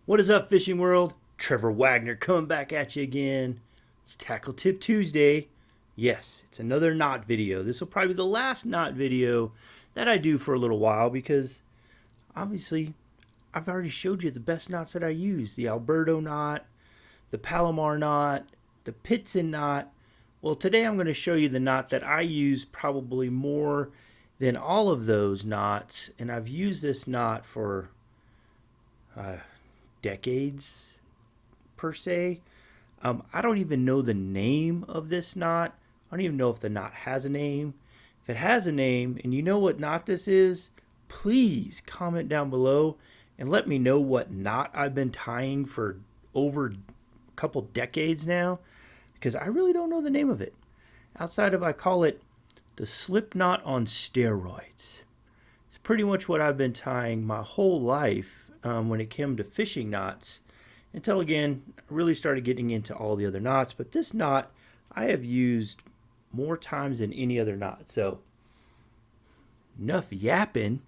What is up, fishing world? Trevor Wagner coming back at you again. It's Tackle Tip Tuesday. Yes, it's another knot video. This will probably be the last knot video that I do for a little while because obviously I've already showed you the best knots that I use. The Alberto knot, the Palomar knot, the Pitson knot. Well, today I'm going to show you the knot that I use probably more than all of those knots. And I've used this knot for decades per se. I don't even know the name of this knot. I don't even know if the knot has a name. If it has a name and you know what knot this is, please comment down below and let me know what knot I've been tying for over a couple decades now, because I really don't know the name of it. Outside of I call it the slip knot on steroids. It's pretty much what I've been tying my whole life when it came to fishing knots, until again I really started getting into all the other knots. But this knot I have used more times than any other knot. So enough yapping.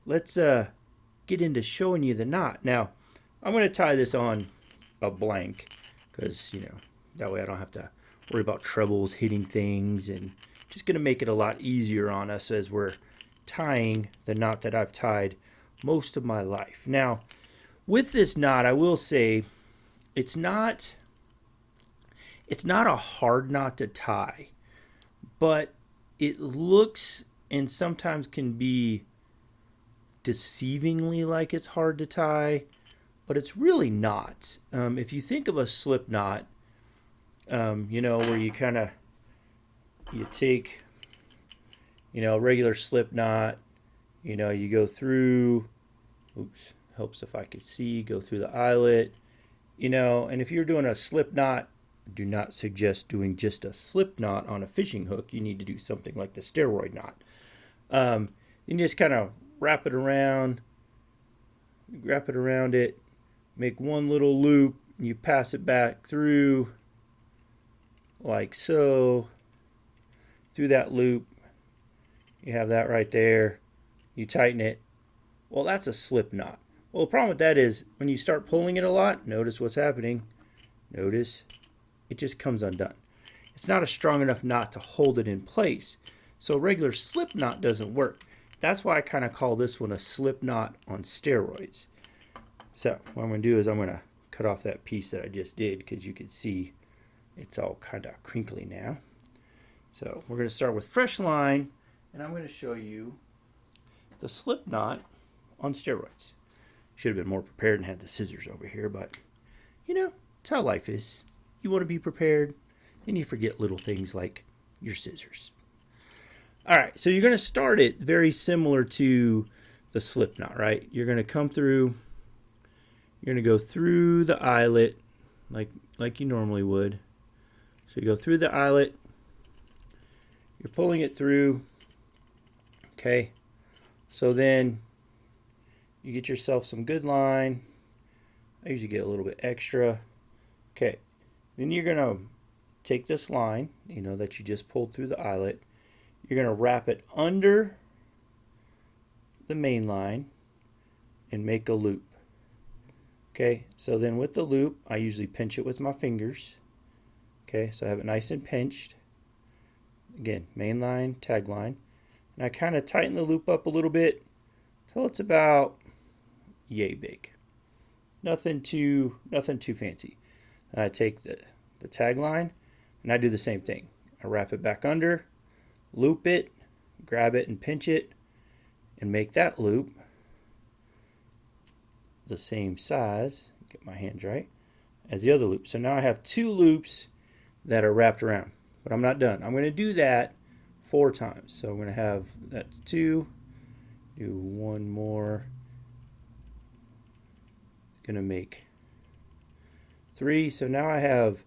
Let's get into showing you the knot. Now I'm going to tie this on a blank because that way I don't have to worry about trebles hitting things, and just going to make it a lot easier on us as we're tying the knot that I've tied most of my life. Now with this knot, I will say it's not a hard knot to tie, but it looks and sometimes can be deceivingly like it's hard to tie, but it's really not. If you think of a slip knot, where you take a regular slip knot, you go through, helps if I could see, go through the eyelet, and if you're doing a slip knot, I do not suggest doing just a slip knot on a fishing hook. You need to do something like the steroid knot. Then you just kind of wrap it around it, make one little loop, and you pass it back through like so, through that loop. You have that right there. You tighten it. Well, that's a slip knot. Well, the problem with that is when you start pulling it a lot, notice what's happening. Notice it just comes undone. It's not a strong enough knot to hold it in place. So a regular slip knot doesn't work. That's why I kind of call this one a slip knot on steroids. So what I'm going to do is I'm going to cut off that piece that I just did, because you can see it's all kind of crinkly now. So we're going to start with fresh line, and I'm going to show you the slip knot on steroids. Should have been more prepared and had the scissors over here, but it's how life is. You want to be prepared, and you forget little things like your scissors. All right, so you're going to start it very similar to the slip knot, right? You're going to come through, you're going to go through the eyelet like you normally would. So you go through the eyelet, you're pulling it through, okay? So then you get yourself some good line. I usually get a little bit extra. Okay, then you're going to take this line, that you just pulled through the eyelet. You're going to wrap it under the main line and make a loop. Okay, so then with the loop, I usually pinch it with my fingers. Okay, so I have it nice and pinched. Again, main line, tag line. And I kind of tighten the loop up a little bit till it's about yay big. Nothing too fancy. And I take the tag line and I do the same thing. I wrap it back under, loop it, grab it and pinch it, and make that loop the same size, get my hands right, as the other loop. So now I have two loops that are wrapped around, but I'm not done. I'm going to do that 4 times. So I'm going to have that's 2, do one more, going to make 3. So now I have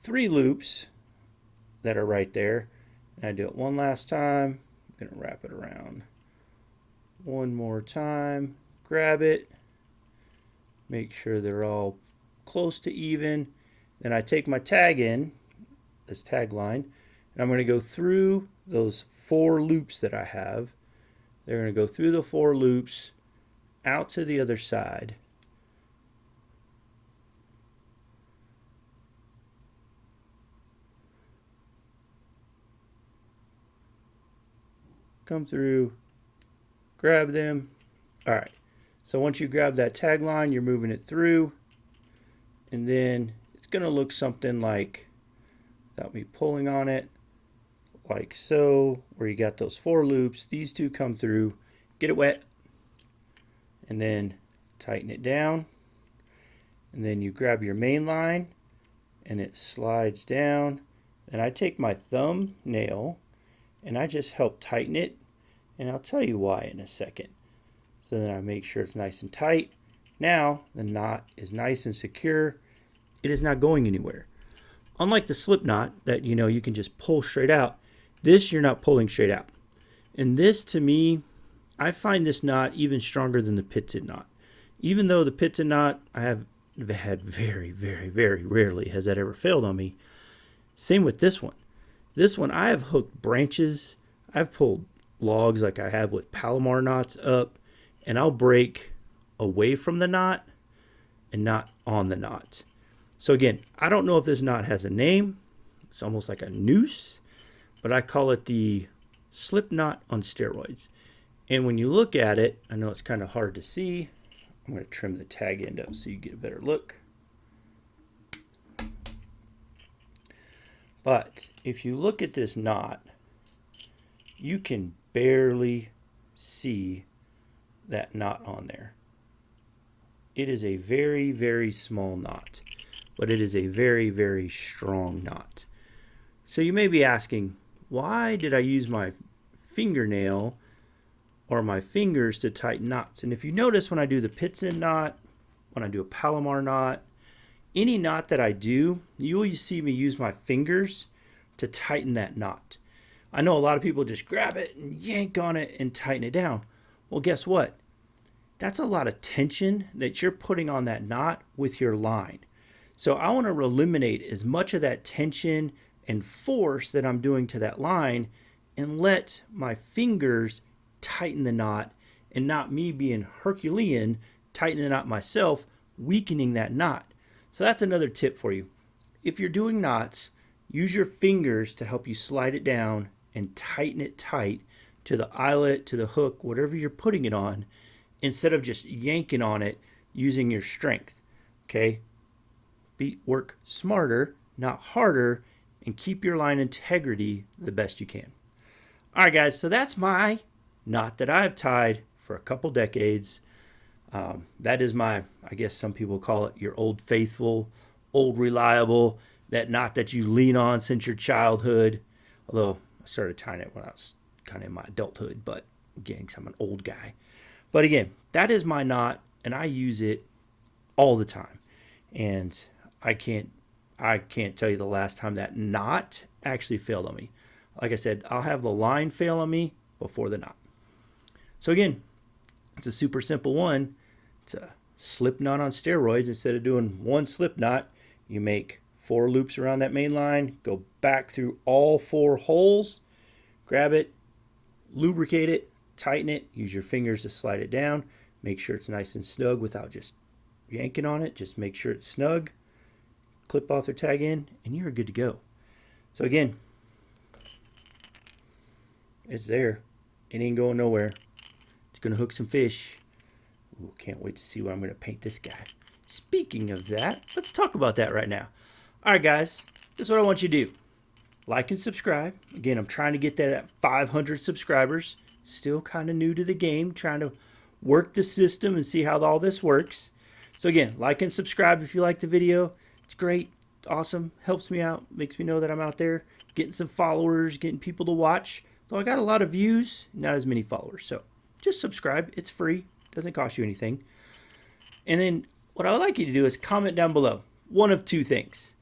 3 loops that are right there. And I do it one last time. I'm going to wrap it around one more time, grab it, make sure they're all close to even. Then I take my tag in, this tag line, and I'm going to go through those 4 loops that I have. They're going to go through the 4 loops out to the other side. come through, grab them. All right, so once you grab that tag line, you're moving it through, and then it's gonna look something like, without me pulling on it, like so, where you got those 4 loops. These 2 come through, get it wet, and then tighten it down, and then you grab your main line and it slides down, and I take my thumbnail and I just help tighten it, and I'll tell you why in a second. So then I make sure it's nice and tight. Now the knot is nice and secure. It is not going anywhere. Unlike the slip knot that you can just pull straight out, this you're not pulling straight out. And this, to me, I find this knot even stronger than the pitted knot. Even though the pitted knot I have had very, very, very rarely has that ever failed on me. Same with this one. This one I have hooked branches. I've pulled logs like I have with Palomar knots up, and I'll break away from the knot and not on the knot. So again, I don't know if this knot has a name. It's almost like a noose, but I call it the slip knot on steroids. And when you look at it, I know it's kind of hard to see. I'm going to trim the tag end up so you get a better look. But if you look at this knot, you can barely see that knot on there. It is a very, very small knot, but it is a very, very strong knot. So you may be asking, why did I use my fingernail or my fingers to tighten knots? And if you notice, when I do the Pitson knot, when I do a Palomar knot, any knot that I do, you will see me use my fingers to tighten that knot. I know a lot of people just grab it and yank on it and tighten it down. Well, guess what? That's a lot of tension that you're putting on that knot with your line. So I want to eliminate as much of that tension and force that I'm doing to that line and let my fingers tighten the knot, and not me being Herculean tightening the knot myself, weakening that knot. So that's another tip for you. If you're doing knots, use your fingers to help you slide it down and tighten it tight to the eyelet, to the hook, whatever you're putting it on, instead of just yanking on it using your strength. Okay? Work smarter, not harder, and keep your line integrity the best you can. All right, guys, so that's my knot that I've tied for a couple decades. That is my, I guess some people call it your old faithful, old reliable, that knot that you lean on since your childhood. Although I started tying it when I was kind of in my adulthood, but again, 'cause I'm an old guy. But again, that is my knot, and I use it all the time. And I can't tell you the last time that knot actually failed on me. Like I said, I'll have the line fail on me before the knot. So again, it's a super simple one. It's a slip knot on steroids. Instead of doing one slip knot, you make 4 loops around that main line, go back through all 4 holes, grab it, lubricate it, tighten it, use your fingers to slide it down, make sure it's nice and snug without just yanking on it. Just make sure it's snug, clip off their tag in, and you're good to go. So again, it's there. It ain't going nowhere. It's going to hook some fish. Ooh, can't wait to see what I'm going to paint this guy. Speaking of that, let's talk about that right now. All right, guys, this is what I want you to do. Like and subscribe. Again, I'm trying to get that at 500 subscribers. Still kind of new to the game, trying to work the system and see how all this works. So again, like and subscribe if you like the video. It's great, awesome, helps me out, makes me know that I'm out there, getting some followers, getting people to watch. So I got a lot of views, not as many followers. So just subscribe. It's free. Doesn't cost you anything. And then what I would like you to do is comment down below. One of 2 things.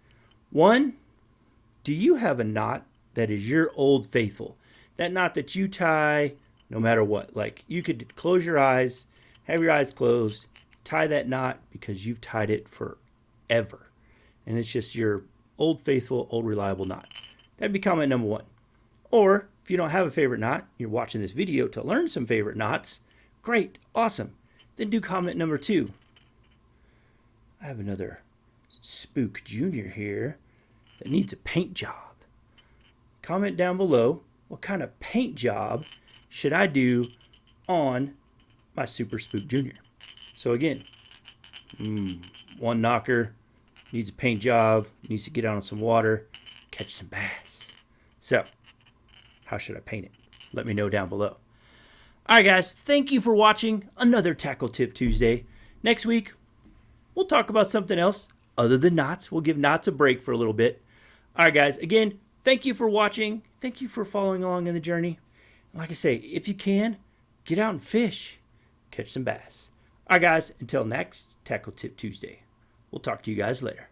One, do you have a knot that is your old faithful? That knot that you tie no matter what. Like, you could close your eyes, have your eyes closed, tie that knot because you've tied it forever. And it's just your old faithful, old reliable knot. That'd be comment number 1. Or if you don't have a favorite knot, you're watching this video to learn some favorite knots, great, awesome. Then do comment number 2. I have another Spook Junior here that needs a paint job. Comment down below what kind of paint job should I do on my Super Spook Junior? So again, one knocker, needs a paint job, needs to get out on some water, catch some bass. So, how should I paint it? Let me know down below. Alright guys, thank you for watching another Tackle Tip Tuesday. Next week, we'll talk about something else other than knots. We'll give knots a break for a little bit. Alright guys, again, thank you for watching. Thank you for following along in the journey. Like I say, if you can, get out and fish. Catch some bass. Alright guys, until next Tackle Tip Tuesday. We'll talk to you guys later.